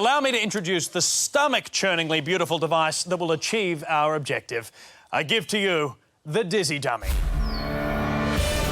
Allow me to introduce the stomach-churningly beautiful device that will achieve our objective. I give to you the Dizzy Dummy.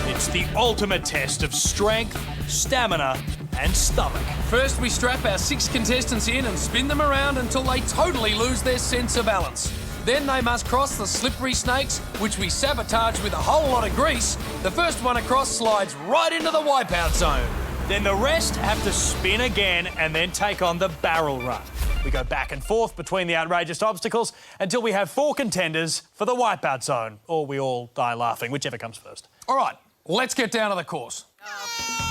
It's the ultimate test of strength, stamina and stomach. First, we strap our 6 contestants in and spin them around until they totally lose their sense of balance. Then they must cross the slippery snakes, which we sabotage with a whole lot of grease. The first one across slides right into the wipeout zone. Then the rest have to spin again and then take on the barrel run. We go back and forth between the outrageous obstacles until we have 4 contenders for the wipeout zone, or we all die laughing, whichever comes first. All right, let's get down to the course.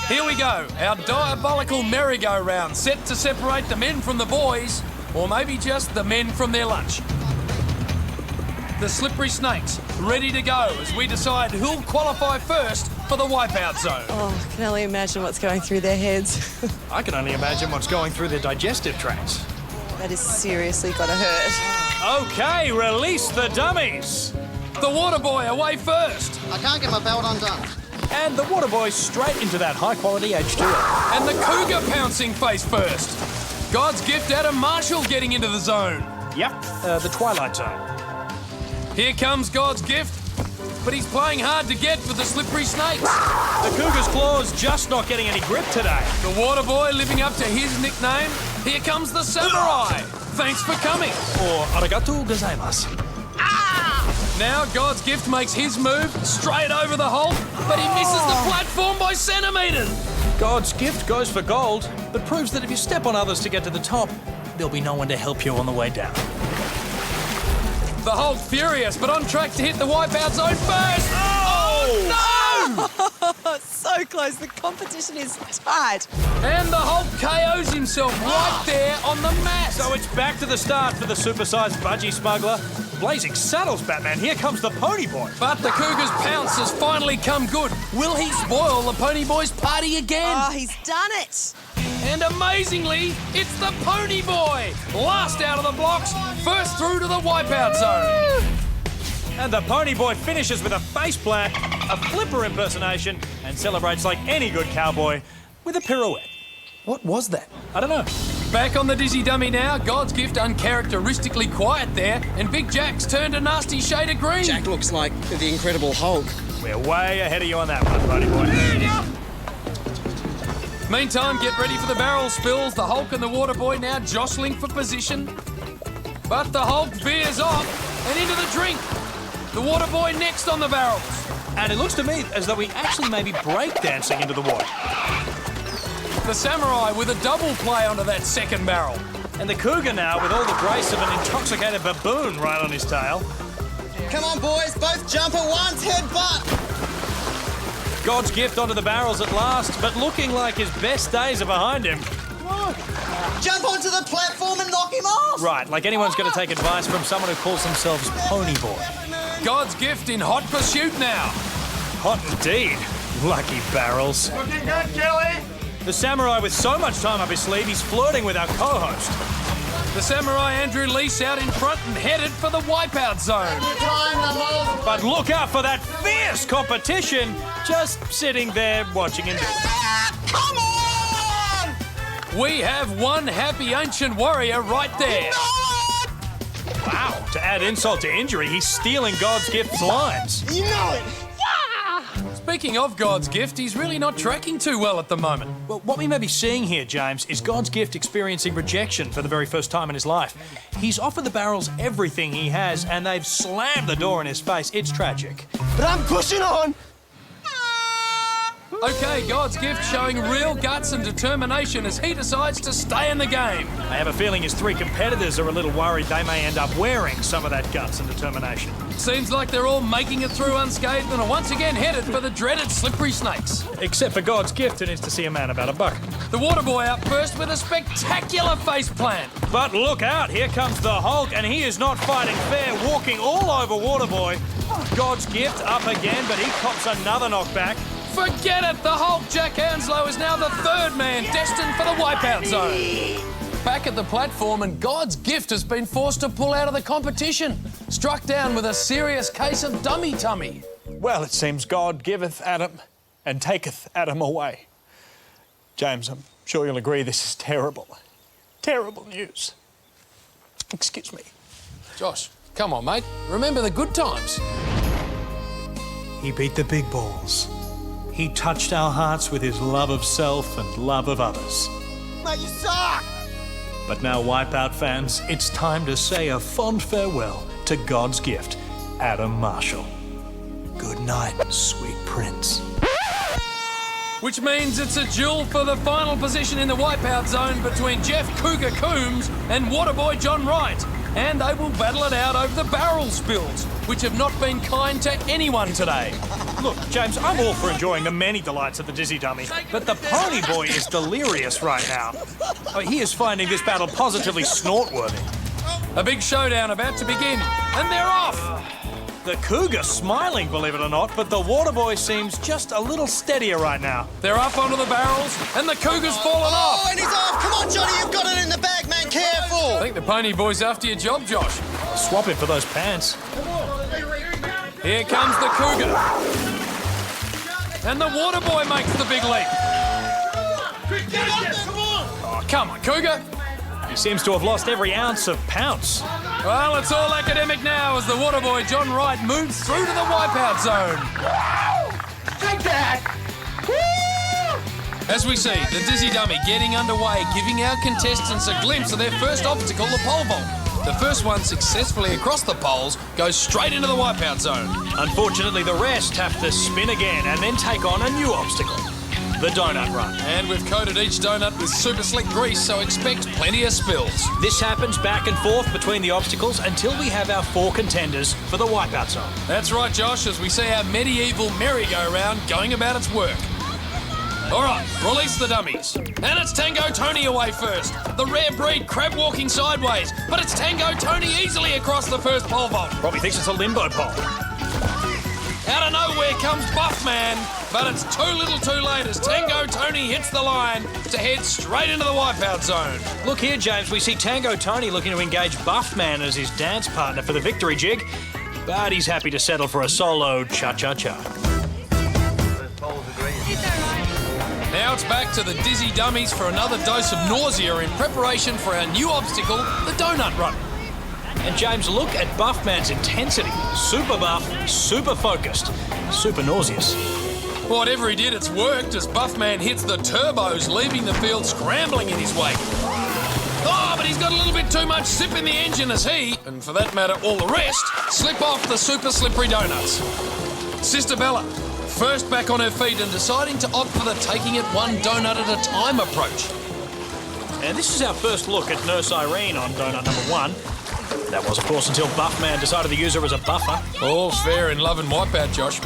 Here we go, our diabolical merry-go-round, set to separate the men from the boys, or maybe just the men from their lunch. The slippery snakes, ready to go as we decide who'll qualify first for the wipeout zone. Oh, I can only imagine what's going through their heads. I can only imagine what's going through their digestive tracts. That is seriously gotta hurt. OK, release the dummies. The water boy away first. I can't get my belt undone. And the water boy straight into that high-quality H2O. And the cougar pouncing face first. God's gift Adam Marshall getting into the zone. Yep, the Twilight Zone. Here comes God's gift, but he's playing hard to get for the slippery snakes. The cougar's claws just not getting any grip today. The water boy living up to his nickname. Here comes the samurai. Thanks for coming. Or arigatou gozaimasu. Now God's gift makes his move straight over the hole, but he misses the platform by centimetres. God's gift goes for gold, but proves that if you step on others to get to the top, there'll be no one to help you on the way down. The Hulk furious, but on track to hit the wipeout zone first. Oh, no! So close, the competition is tight. And the Hulk KOs himself right there on the mat. So it's back to the start for the supersized budgie smuggler. Blazing saddles, Batman. Here comes the pony boy. But the cougar's pounce has finally come good. Will he spoil the pony boy's party again? Oh, he's done it. And amazingly, it's the pony boy. Last out of the blocks, first through to the wipeout zone. And the pony boy finishes with a faceplant, a flipper impersonation, and celebrates like any good cowboy with a pirouette. What was that? I don't know. Back on the Dizzy Dummy now, God's gift uncharacteristically quiet there, and Big Jack's turned a nasty shade of green. Jack looks like the Incredible Hulk. We're way ahead of you on that one, pony boy. Meantime, get ready for the barrel spills. The Hulk and the water boy now jostling for position. But the Hulk veers off and into the drink. The water boy next on the barrels. And it looks to me as though we actually may be breakdancing into the water. The samurai with a double play onto that second barrel. And the cougar now with all the grace of an intoxicated baboon right on his tail. Come on, boys, both jump at once, headbutt. God's gift onto the barrels at last, but looking like his best days are behind him. Jump onto the platform and knock him off. Right, like anyone's going to take advice from someone who calls themselves Pony Boy. God's gift in hot pursuit now. Hot indeed. Lucky barrels. Looking good, Kelly. The samurai with so much time up his sleeve, he's flirting with our co-host. The samurai Andrew Leese out in front and headed for the wipeout zone. But look out for that fierce competition, just sitting there watching him do it. Come on! We have one happy ancient warrior right there. Wow, to add insult to injury, he's stealing God's gift's lines. You know it. Speaking of God's gift, he's really not tracking too well at the moment. Well, what we may be seeing here, James, is God's gift experiencing rejection for the very first time in his life. He's offered the barrels everything he has, and they've slammed the door in his face. It's tragic. But I'm pushing on. Okay, God's gift showing real guts and determination as he decides to stay in the game. I have a feeling his 3 competitors are a little worried they may end up wearing some of that guts and determination. Seems like they're all making it through unscathed and are once again headed for the dreaded slippery snakes. Except for God's gift, who needs to see a man about a buck. The water boy out first with a spectacular face plant. But look out, here comes the Hulk, and he is not fighting fair, walking all over Waterboy. God's gift up again, but he cops another knockback. Forget it! The Hulk, Jack Hanslow, is now the 3rd man destined for the wipeout zone. Back at the platform, and God's gift has been forced to pull out of the competition. Struck down with a serious case of dummy tummy. Well, it seems God giveth Adam and taketh Adam away. James, I'm sure you'll agree this is terrible. terrible news. Excuse me. Josh, come on, mate. Remember the good times. He beat the big balls. He touched our hearts with his love of self and love of others. Mate, you suck! But now, Wipeout fans, it's time to say a fond farewell to God's gift, Adam Marshall. Good night, sweet prince. Which means it's a duel for the final position in the wipeout zone between Jeff Cougar Coombs and Waterboy John Wright. And they will battle it out over the barrel spills, which have not been kind to anyone today. Look, James, I'm all for enjoying the many delights of the Dizzy Dummy, but the Pony Boy is delirious right now. He is finding this battle positively snort-worthy. A big showdown about to begin, and they're off! The Cougar smiling, believe it or not, but the Waterboy seems just a little steadier right now. They're up onto the barrels, and the Cougar's fallen off! Oh, and he's off! Come on, Johnny, you've got it in the bag, man, careful! I think the Pony Boy's after your job, Josh. Swap him for those pants. Here comes the Cougar. And the Waterboy makes the big leap. Oh, come on, Cougar. He seems to have lost every ounce of pounce. Well, it's all academic now as the Waterboy John Wright moves through to the wipeout zone. Take that! As we see, the Dizzy Dummy getting underway, giving our contestants a glimpse of their first obstacle, the pole vault. The first one successfully across the poles goes straight into the wipeout zone. Unfortunately, the rest have to spin again and then take on a new obstacle, the donut run. And we've coated each donut with super slick grease, so expect plenty of spills. This happens back and forth between the obstacles until we have our 4 contenders for the wipeout zone. That's right, Josh, as we see our medieval merry-go-round going about its work. All right, release the dummies. And it's Tango Tony away first. The rare breed crab walking sideways, but it's Tango Tony easily across the first pole vault. Probably thinks it's a limbo pole. Out of nowhere comes Buffman, but it's too little too late as Tango Tony hits the line to head straight into the wipeout zone. Look here, James, we see Tango Tony looking to engage Buffman as his dance partner for the victory jig, but he's happy to settle for a solo cha-cha-cha. Now it's back to the Dizzy Dummies for another dose of nausea in preparation for our new obstacle, the donut run. And James, look at Buffman's intensity. Super buff, super focused, super nauseous. Whatever he did, it's worked as Buffman hits the turbos, leaving the field scrambling in his wake. Oh, but he's got a little bit too much zip in the engine as he, and for that matter all the rest, slip off the super slippery donuts. Sister Bella, first back on her feet and deciding to opt for the taking it one donut at a time approach. And this is our first look at Nurse Irene on donut number 1. That was, of course, until Buffman decided to use her as a buffer. All's fair in love and wipeout, Josh.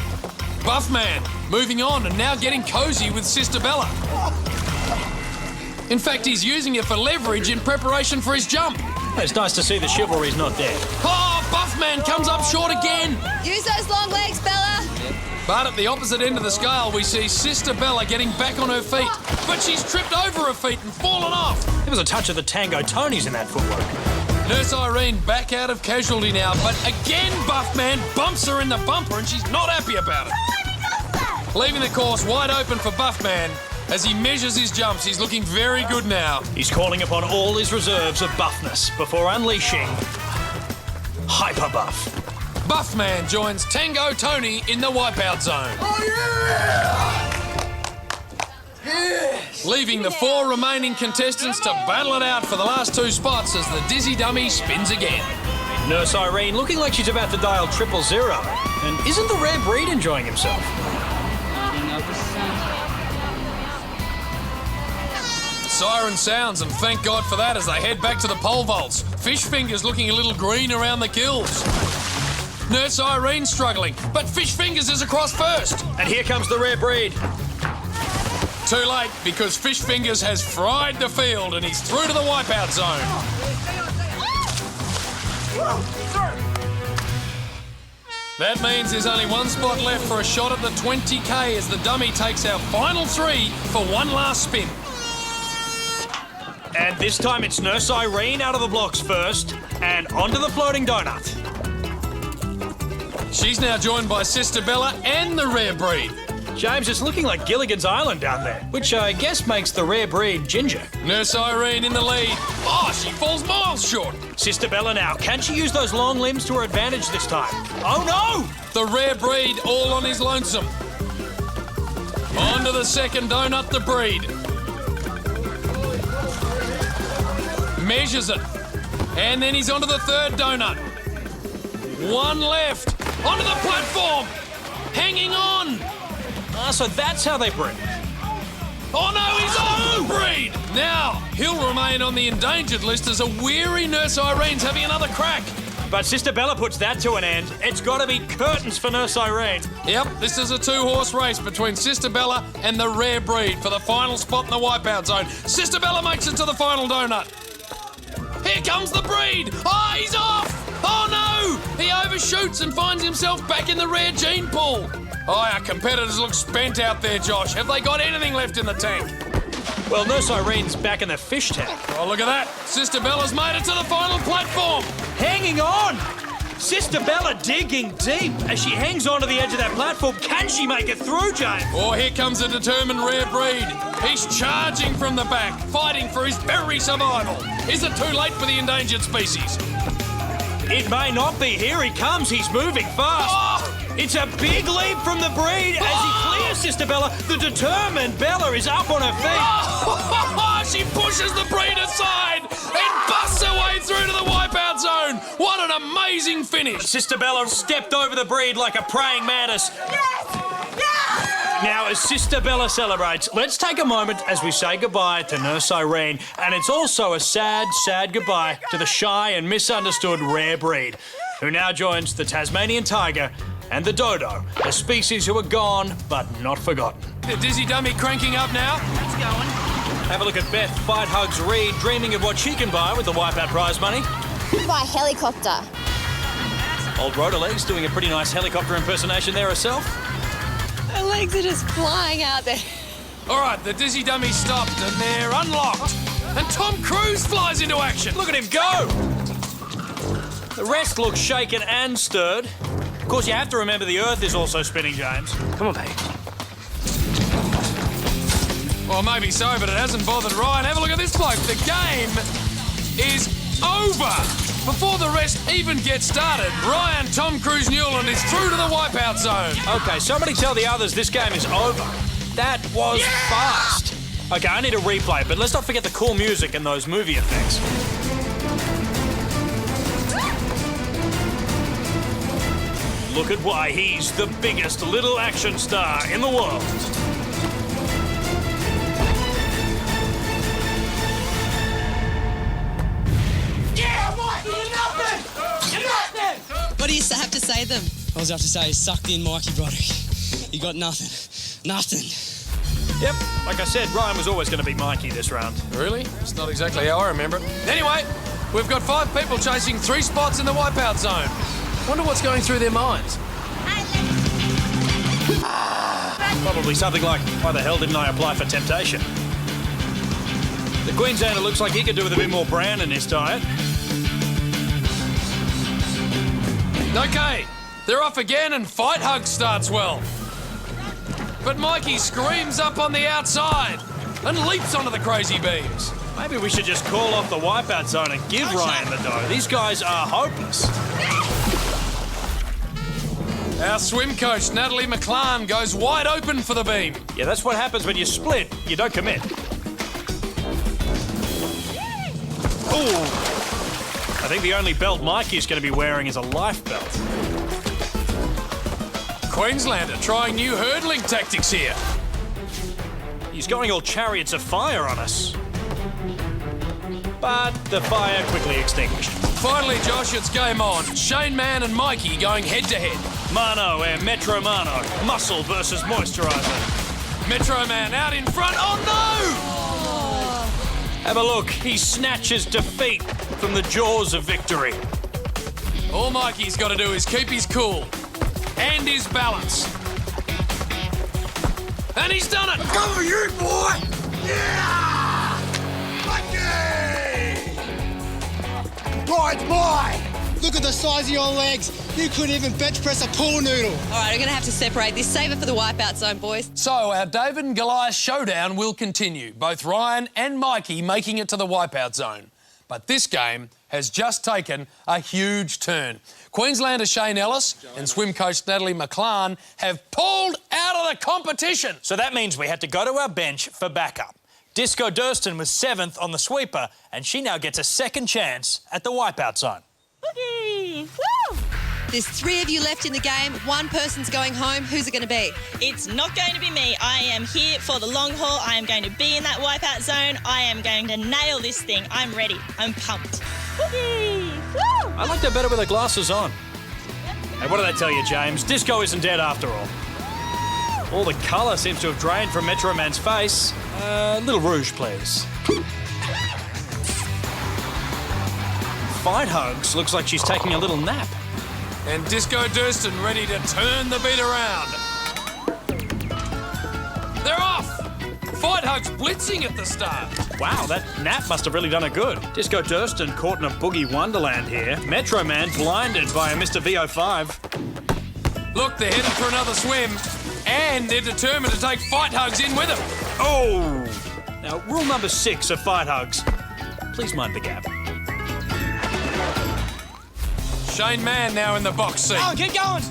Buffman moving on and now getting cosy with Sister Bella. In fact, he's using it for leverage in preparation for his jump. It's nice to see the chivalry's not dead. Oh, Buffman comes up short again. Use those long legs, Bella. But at the opposite end of the scale, we see Sister Bella getting back on her feet. But she's tripped over her feet and fallen off. There was a touch of the Tango Tonys in that footwork. Nurse Irene back out of casualty now, but again Buffman bumps her in the bumper and she's not happy about it. Leaving the course wide open for Buffman. As he measures his jumps, he's looking very good now. He's calling upon all his reserves of buffness before unleashing Hyper Buff. Buffman joins Tango Tony in the wipeout zone. Oh, yeah! Yes! Leaving the 4 remaining contestants to battle it out for the last 2 spots as the Dizzy Dummy spins again. Nurse Irene looking like she's about to dial 000. And isn't the rare breed enjoying himself? Siren sounds, and thank God for that as they head back to the pole vaults. Fish Fingers looking a little green around the gills. Nurse Irene struggling, but Fish Fingers is across first. And here comes the rare breed. Too late, because Fish Fingers has fried the field and he's through to the wipeout zone. That means there's only 1 spot left for a shot at the 20K as the dummy takes our final 3 for one last spin. And this time it's Nurse Irene out of the blocks first and onto the floating donut. She's now joined by Sister Bella and the rare breed. James, it's looking like Gilligan's Island down there, which I guess makes the rare breed ginger. Nurse Irene in the lead. Oh, she falls miles short. Sister Bella now. Can she use those long limbs to her advantage this time? Oh, no! The rare breed all on his lonesome. On to the second donut, the breed. Measures it. And then he's onto the third donut. One left. Onto the platform. Hanging on. Ah, so that's how they breed. Oh no, he's off the breed! Now, he'll remain on the endangered list as a weary Nurse Irene's having another crack. But Sister Bella puts that to an end. It's got to be curtains for Nurse Irene. Yep, this is a two-horse race between Sister Bella and the rare breed for the final spot in the wipeout zone. Sister Bella makes it to the final donut. Here comes the breed! Oh, he's off! Oh no! He overshoots and finds himself back in the rare gene pool. Oh, our competitors look spent out there, Josh. Have they got anything left in the tank? Well, Nurse Irene's back in the fish tank. Oh, look at that. Sister Bella's made it to the final platform. Hanging on! Sister Bella digging deep as she hangs onto the edge of that platform. Can she make it through, James? Oh, here comes a determined rare breed. He's charging from the back, fighting for his very survival. Is it too late for the endangered species? It may not be. Here he comes. He's moving fast. Oh! It's a big leap from the breed as he clears Sister Bella. The determined Bella is up on her feet. Oh, she pushes the breed aside and busts her way through to the wipeout zone. What an amazing finish. Sister Bella stepped over the breed like a praying mantis. Now, as Sister Bella celebrates, let's take a moment as we say goodbye to Nurse Irene. And it's also a sad, sad goodbye to the shy and misunderstood rare breed, who now joins the Tasmanian tiger and the dodo, a species who are gone but not forgotten. The dizzy dummy cranking up now. It's going. Have a look at Beth, Fight Hugs Reed, dreaming of what she can buy with the Wipeout prize money. By helicopter. Old Rotolegs doing a pretty nice helicopter impersonation there herself. Her legs are just flying out there. All right, the dizzy dummy stopped and they're unlocked. And Tom Cruise flies into action. Look at him go! The rest looks shaken and stirred. Of course, you have to remember the Earth is also spinning, James. Come on, babe. Well, maybe so, but it hasn't bothered Ryan. Have a look at this bloke. The game is over. Before the rest even gets started, Ryan Tom Cruise Newland is through to the wipeout zone. Okay, somebody tell the others this game is over. That was fast. Okay, I need a replay, but let's not forget the cool music and those movie effects. Look at why he's the biggest little action star in the world. Yeah, Mike, you're nothing! You're nothing! What do you have to say to them? All I have to say is sucked in Mikey Broderick. You got nothing. Nothing. Yep, like I said, Ryan was always going to beat Mikey this round. Really? It's not exactly how I remember it. Anyway, we've got 5 people chasing 3 spots in the wipeout zone. Wonder what's going through their minds. Probably something like, why the hell didn't I apply for temptation? The Queenslander looks like he could do with a bit more bran in his diet. Okay, they're off again and Fight Hug starts well. But Mikey screams up on the outside and leaps onto the crazy beams. Maybe we should just call off the wipeout zone and give Ryan the dough. These guys are hopeless. Our swim coach, Natalie McClan, goes wide open for the beam. Yeah, that's what happens when you split. You don't commit. Ooh. I think the only belt Mikey's going to be wearing is a life belt. Queenslander trying new hurdling tactics here. He's going all chariots of fire on us. But the fire quickly extinguished. Finally, Josh, it's game on. Shane Mann and Mikey going head-to-head. Mano and Metro Mano. Muscle versus moisturiser. Metro Man out in front. Oh, no! Have a look. He snatches defeat from the jaws of victory. All Mikey's got to do is keep his cool and his balance. And he's done it! Come for you, boy! Yeah! Mikey! Boy, it's mine! Look at the size of your legs. You couldn't even bench press a pool noodle. All right, we're going to have to separate this. Save it for the wipeout zone, boys. So our David and Goliath showdown will continue. Both Ryan and Mikey making it to the wipeout zone. But this game has just taken a huge turn. Queenslander Shane Ellis and swim coach Natalie McClan have pulled out of the competition. So that means we had to go to our bench for backup. Disco Durston was 7th on the sweeper, and she now gets a second chance at the wipeout zone. Woohoo! Woo! There's 3 of you left in the game. 1 person's going home. Who's it going to be? It's not going to be me. I am here for the long haul. I am going to be in that wipeout zone. I am going to nail this thing. I'm ready. I'm pumped. Woohoo! Woo! I liked her better with her glasses on. Hey, what did I tell you, James? Disco isn't dead after all. All the colour seems to have drained from Metro Man's face. Little rouge, please. Fight Hugs looks like she's taking a little nap. And Disco Durston ready to turn the beat around. They're off! Fight Hugs blitzing at the start. Wow, that nap must have really done her good. Disco Durston caught in a boogie wonderland here. Metro Man blinded by a Mr. VO5. Look, they're headed for another swim. And they're determined to take Fight Hugs in with them. Oh! Now, rule number 6 of Fight Hugs. Please mind the gap. Shane Mann now in the box seat. Oh, keep going.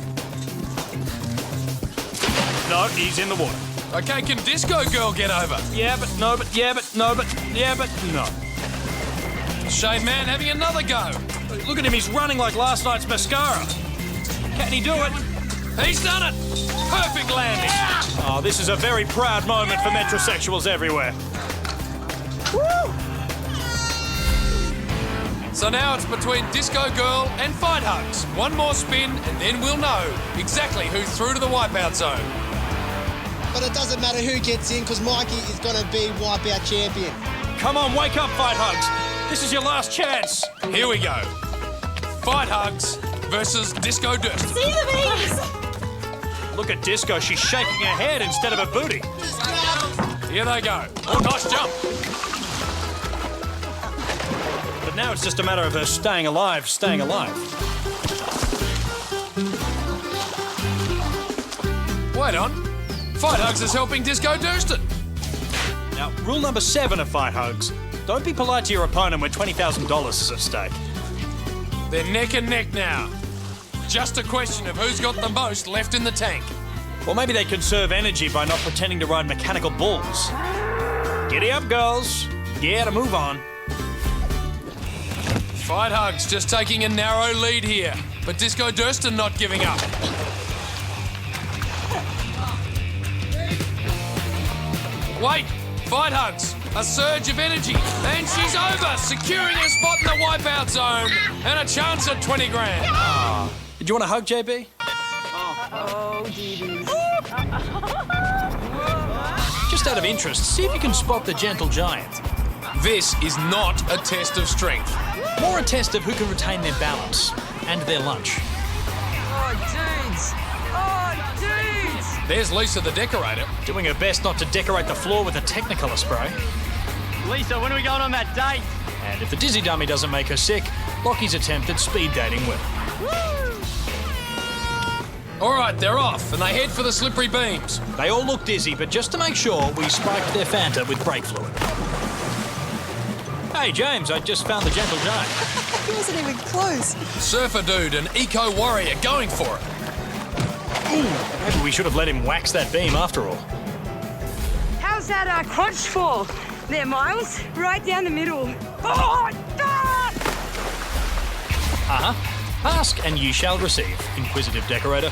No, he's in the water. OK, can Disco Girl get over? Yeah, but no, but yeah, but no, but yeah, but no. Shane Mann having another go. Look at him, he's running like last night's mascara. Can he do it? He's done it. Perfect landing. Oh, this is a very proud moment for metrosexuals everywhere. So now it's between Disco Girl and Fight Hugs. One more spin and then we'll know exactly who's through to the wipeout zone. But it doesn't matter who gets in because Mikey is going to be wipeout champion. Come on, wake up, Fight Hugs. This is your last chance. Here we go. Fight Hugs versus Disco Durston. See the beams! Look at Disco, she's shaking her head instead of her booty. Here they go. Oh, nice jump. But now it's just a matter of her staying alive. Wait on. Fight Hugs is helping Disco Durston. Now, rule number 7 of Fight Hugs. Don't be polite to your opponent when $20,000 is at stake. They're neck and neck now. Just a question of who's got the most left in the tank. Or maybe they conserve energy by not pretending to ride mechanical bulls. Giddy up, girls. Yeah, to move on. Fight Hugs just taking a narrow lead here, but Disco Durston not giving up. Wait, Fight Hugs, a surge of energy, and she's over, securing a spot in the wipeout zone and a chance at 20 grand. Did you want a hug, JB? Just out of interest, see if you can spot the gentle giant. This is not a test of strength. More a test of who can retain their balance and their lunch. There's Lisa the decorator. Doing her best not to decorate the floor with a Technicolor spray. Lisa, when are we going on that date? And if the dizzy dummy doesn't make her sick, Lockie's attempt at speed dating will. All right, they're off, and they head for the slippery beams. They all look dizzy, but just to make sure, we spiked their Fanta with brake fluid. Hey, James, I just found the gentle giant. He wasn't even close. Surfer Dude and Eco Warrior going for it. Ooh, maybe we should have let him wax that beam after all. How's that crunch fall? There, Miles. Right down the middle. Oh, Ask and you shall receive, inquisitive decorator.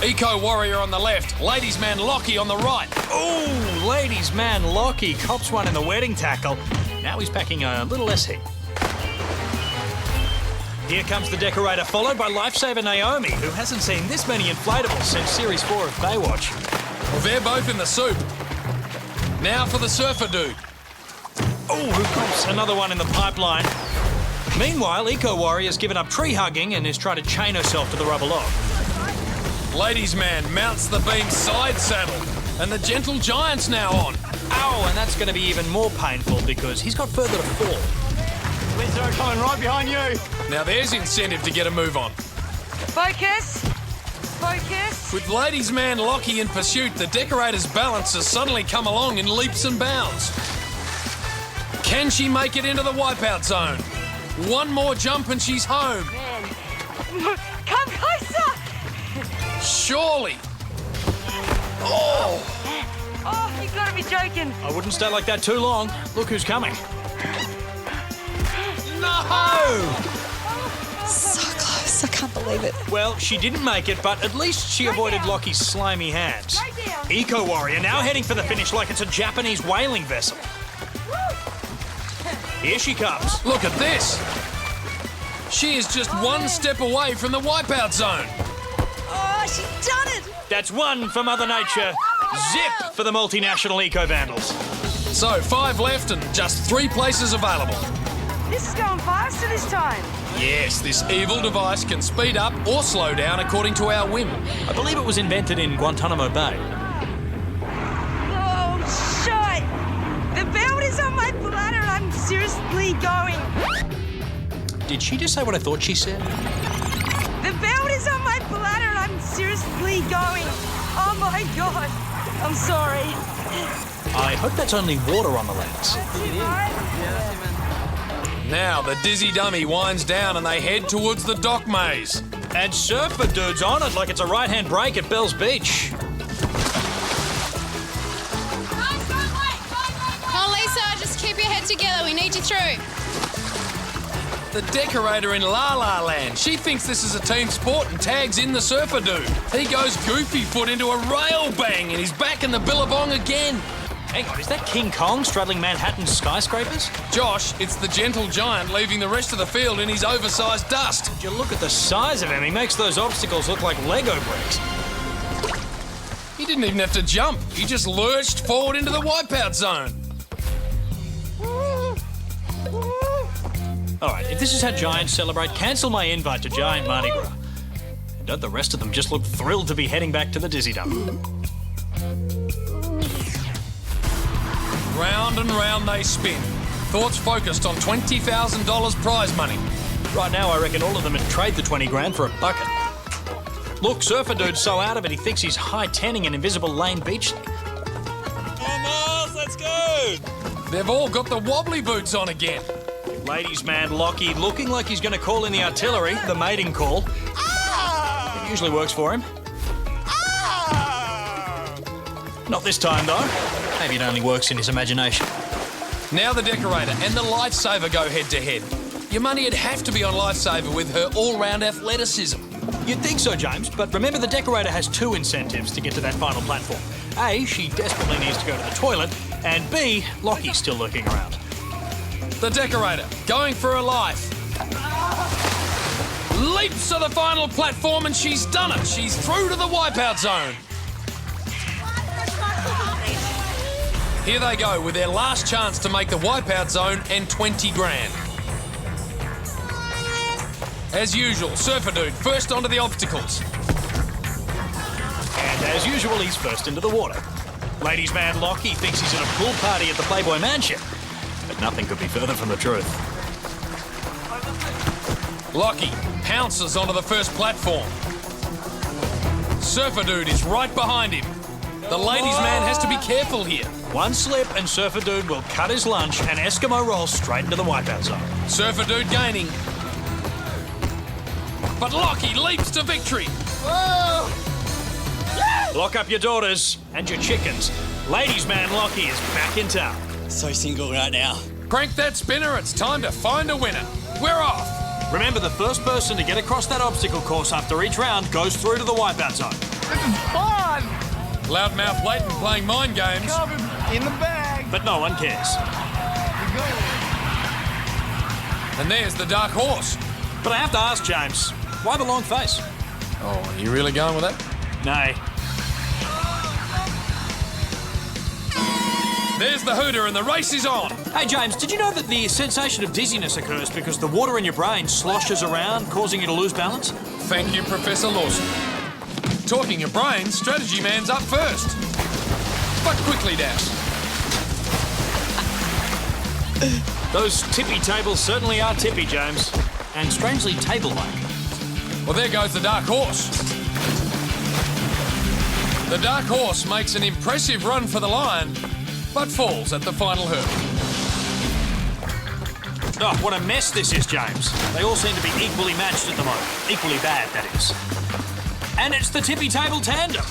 Eco Warrior on the left, Ladies Man Lockie on the right. Ooh, ladies man Lockie cops one in the wedding tackle. Now he's packing a little less heat. Here comes the decorator, followed by Lifesaver Naomi, who hasn't seen this many inflatables since Series 4 of Baywatch. Well, they're both in the soup. Now for the Surfer Dude. Ooh, who cops another one in the pipeline. Meanwhile, Eco Warrior's given up tree hugging and is trying to chain herself to the rubber log. Ladies Man mounts the beam side saddle, and the Gentle Giant's now on. Ow, and that's going to be even more painful because he's got further to fall. Lisa, I'm coming right behind you. Now there's incentive to get a move on. Focus. Focus. With ladies' man Lockie in pursuit, the decorator's balance has suddenly come along in leaps and bounds. Can she make it into the wipeout zone? One more jump and she's home. Man. Come closer. Surely. Oh! Oh, you gotta be joking. I wouldn't stay like that too long. Look who's coming. No! So close. I can't believe it. Well, she didn't make it, but at least she avoided Lockie's slimy hands. Right down. Eco Warrior now heading for the finish like it's a Japanese whaling vessel. Here she comes. Look at this. She is just one step away from the wipeout zone. Oh, she's done it. That's one for Mother Nature. Zip for the multinational eco-vandals. So 5 left and just 3 places available. This is going faster this time. Yes, this evil device can speed up or slow down according to our whim. I believe it was invented in Guantanamo Bay. Oh, shit. The belt is on my bladder and I'm seriously going. Did she just say what I thought she said? The belt is on my bladder and I'm seriously going. Oh my God. I'm sorry. I hope that's only water on the lens. Now the dizzy dummy winds down and they head towards the dock maze. And Surfer Dude's on it like it's a right-hand break at Bell's Beach. Come on, Lisa, just keep your head together. We need you through. The decorator in La La Land. She thinks this is a team sport and tags in the Surfer Dude. He goes goofy foot into a rail bang and he's back in the billabong again. Hang on, is that King Kong straddling Manhattan's skyscrapers? Josh, it's the gentle giant leaving the rest of the field in his oversized dust. Would you look at the size of him? He makes those obstacles look like Lego bricks. He didn't even have to jump. He just lurched forward into the wipeout zone. All right, if this is how giants celebrate, cancel my invite to Giant Mardi Gras. And don't the rest of them just look thrilled to be heading back to the Dizzy Dump? Round and round they spin. Thoughts focused on $20,000 prize money. Right now, I reckon all of them would trade the 20 grand for a bucket. Look, Surfer Dude's so out of it, he thinks he's high-tenning an invisible lane beach. Come on, let's go. They've all got the wobbly boots on again. Ladies' man Lockie looking like he's going to call in the artillery, the mating call. It usually works for him. Not this time, though. Maybe it only works in his imagination. Now the decorator and the lifesaver go head-to-head. Your money would have to be on lifesaver with her all-round athleticism. You'd think so, James, but remember the decorator has 2 incentives to get to that final platform. A, she desperately needs to go to the toilet, and B, Lockie's still lurking around. The decorator, going for her life. Leaps to the final platform and she's done it. She's through to the wipeout zone. Here they go with their last chance to make the wipeout zone and 20 grand. As usual, Surfer Dude first onto the obstacles. And as usual, he's first into the water. Ladies' man Lockie thinks he's at a pool party at the Playboy Mansion. But nothing could be further from the truth. Lockie pounces onto the first platform. Surfer Dude is right behind him. The ladies' man has to be careful here. One slip and Surfer Dude will cut his lunch and Eskimo roll straight into the wipeout zone. Surfer Dude gaining. But Lockie leaps to victory. Lock up your daughters and your chickens. Ladies' man Lockie is back in town. So single right now. Crank that spinner, it's time to find a winner. We're off. Remember, the first person to get across that obstacle course after each round goes through to the wipeout zone. This is fun. Loudmouth Leighton playing mind games. Covered in the bag. But no one cares. And there's the dark horse. But I have to ask, James, why the long face? Oh, are you really going with that? Nay. There's the hooter and the race is on. Hey, James, did you know that the sensation of dizziness occurs because the water in your brain sloshes around, causing you to lose balance? Thank you, Professor Lawson. Talking of brains, Strategy Man's up first. But quickly, Dash. Those tippy tables certainly are tippy, James. And strangely table-like. Well, there goes the dark horse. The dark horse makes an impressive run for the lion, but falls at the final hurdle. Oh, what a mess this is, James. They all seem to be equally matched at the moment. Equally bad, that is. And it's the tippy table tandem.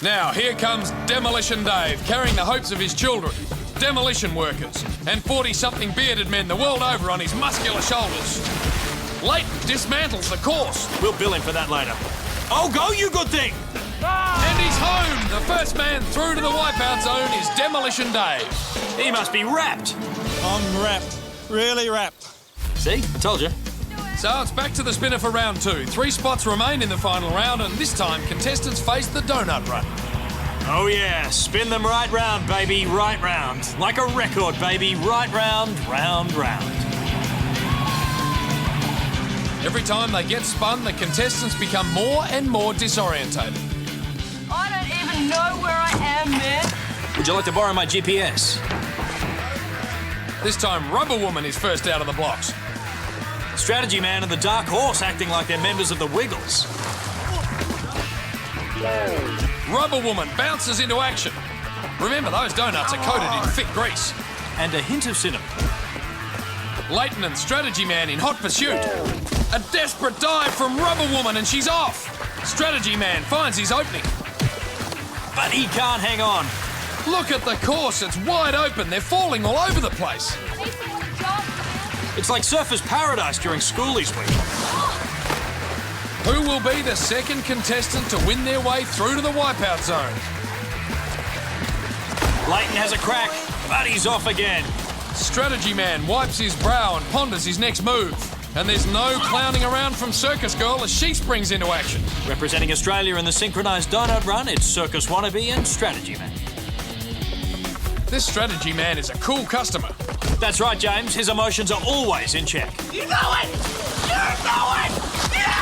Now, here comes Demolition Dave, carrying the hopes of his children, demolition workers, and 40-something bearded men the world over on his muscular shoulders. Leighton dismantles the course. We'll bill him for that later. Oh, go, you good thing! And he's home! The first man through to the wipeout zone is Demolition Dave. He must be wrapped. I'm wrapped. Really wrapped. See? I told you. So it's back to the spinner for round 2. 3 spots remain in the final round, and this time contestants face the donut run. Oh, yeah. Spin them right round, baby. Right round. Like a record, baby. Right round, round, round. Every time they get spun, the contestants become more and more disorientated. I don't even know where I am, man. Would you like to borrow my GPS? This time, Rubber Woman is first out of the blocks. Strategy Man and the Dark Horse acting like they're members of the Wiggles. Rubber Woman bounces into action. Remember, those donuts are coated in thick grease. And a hint of cinnamon. Leighton and Strategy Man in hot pursuit. A desperate dive from Rubber Woman and she's off. Strategy Man finds his opening. But he can't hang on. Look at the course, it's wide open. They're falling all over the place. It's like Surfer's Paradise during schoolies week. Who will be the second contestant to win their way through to the wipeout zone? Leighton has a crack, but he's off again. Strategy Man wipes his brow and ponders his next move. And there's no clowning around from Circus Girl as she springs into action. Representing Australia in the synchronised donut run, it's Circus Wannabe and Strategy Man. This Strategy Man is a cool customer. That's right, James. His emotions are always in check. You know it! You know it! Yeah!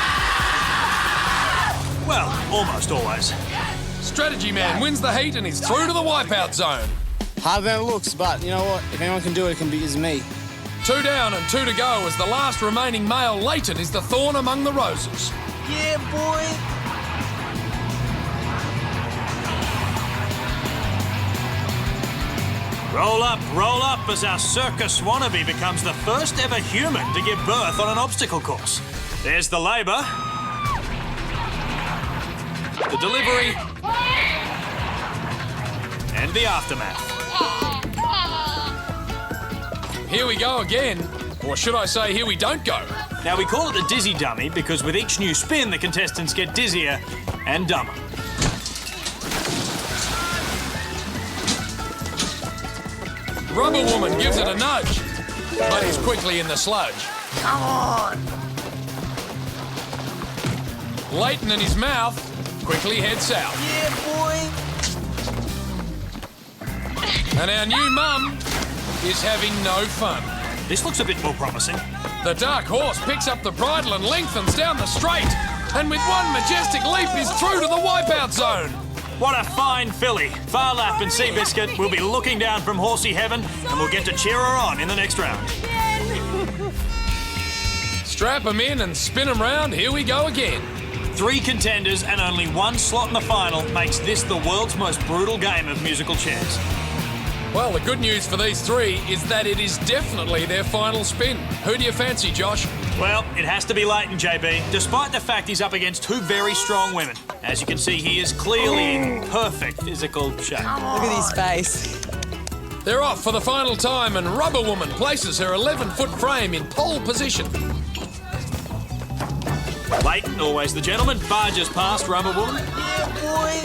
Well, almost always. Strategy Man wins the heat and is through to the wipeout zone. Harder than it looks, but you know what? If anyone can do it, it's me. 2 down and 2 to go as the last remaining male, Leighton, is the thorn among the roses. Yeah, boy. Roll up as our Circus Wannabe becomes the first ever human to give birth on an obstacle course. There's the labour. The delivery. And the aftermath. Here we go again. Or should I say, here we don't go. Now, we call it the Dizzy Dummy because with each new spin, the contestants get dizzier and dumber. Rubber Woman gives it a nudge, but is quickly in the sludge. Come on! Leighton and his mouth quickly head south. Yeah, boy. And our new mum is having no fun. This looks a bit more promising. The dark horse picks up the bridle and lengthens down the straight, and with one majestic leap is through to the wipeout zone. What a fine filly. Far Lap and Seabiscuit will be looking down from horsey heaven, and we'll get to cheer her on in the next round. Strap them in and spin them round. Here we go again. 3 contenders and only 1 slot in the final makes this the world's most brutal game of musical chairs. Well, the good news for these 3 is that it is definitely their final spin. Who do you fancy, Josh? Well, it has to be Leighton, JB, despite the fact he's up against 2 very strong women. As you can see, he is clearly in perfect physical shape. Look at his face. They're off for the final time, and Rubber Woman places her 11-foot frame in pole position. Leighton, always the gentleman, barges past Rubber Woman. Yeah, boy.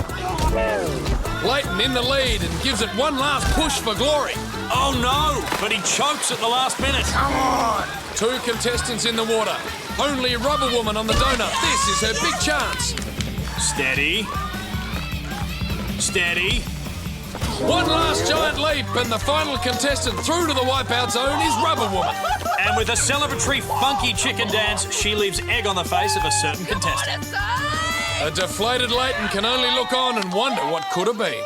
Leighton in the lead and gives it one last push for glory. Oh no, but he chokes at the last minute. Come on! 2 contestants in the water. Only Rubber Woman on the donut. This is her big chance. Steady. Steady. One last giant leap, and the final contestant through to the wipeout zone is Rubber Woman. And with a celebratory funky chicken dance, she leaves egg on the face of a certain contestant. A deflated Leighton can only look on and wonder what could have been.